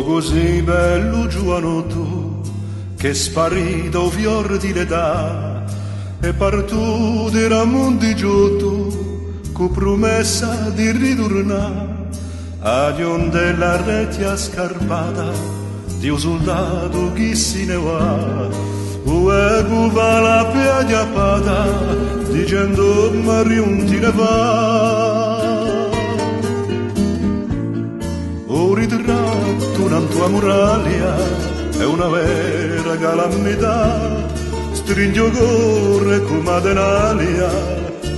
Oh così bello giovanotto che sparito fior di l'età e partù di Ramondi giotto con promessa di ritornare a onde la retia scarpata di un soldato che se ne va o ecco va la piaglia pata dicendo Mario non ti ne va. O ritratto una tua muraglia è una vera calamità, stringo corre come denaglia,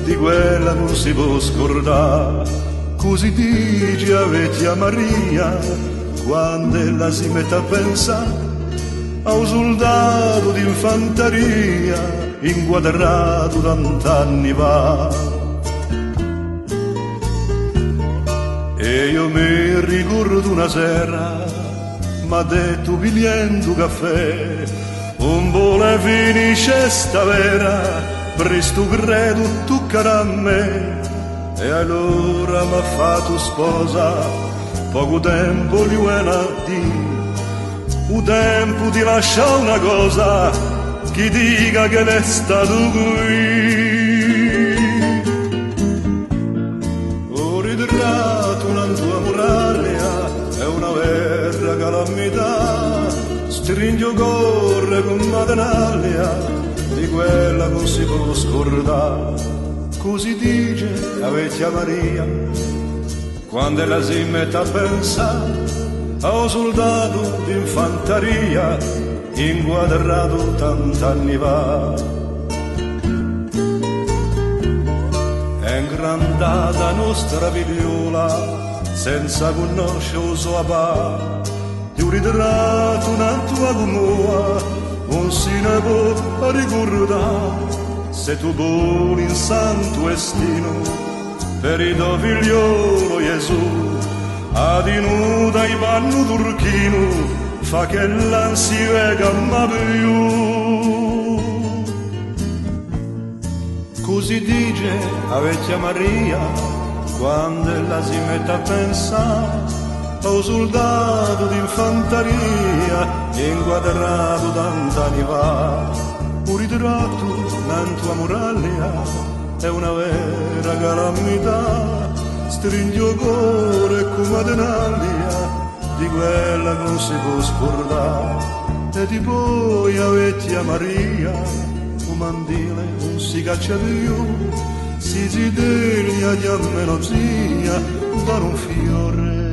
di quella non si può scordare. Così dice a vecchia Maria, quando ella si mette a pensare a un soldato di infanteria inquadrato tant'anni fa. E io mi ricordo una sera, m'ha detto pigliando caffè, un vole finisce sta vera, presto credo toccherà a me. E allora m'ha fatto sposa, poco tempo gli vuole dire, un tempo di lasciare una cosa, chi dica che l'è stato qui. Ho ritratto una tua muraglia, è una vera calamità, stringo corre con matenaglia, di quella non si può scordare. Così dice la vecchia Maria, quando ella si mette a pensare a un soldato di infanteria inquadrato tant'anni fa. È ingrandata nostra figliola senza conoscere il suo papà, di un ritratto una tua comoa non si ne può ricordare. Se tu vuoi in santo destino per il tuo figliolo Gesù, adinuta i panno turchino, fa che non si vega mai più. Così dice la vecchia Maria, quando ella si mette a pensare a un soldato di infanteria inquadrato tant'anni fa. Un ritratto in tua muraglia è una vera calamità, stringo il cuore come denaglia, di quella non si può scordare. E di poi a vecchia Maria un mandile non si caccia più, si deglia di a melozia da un fiore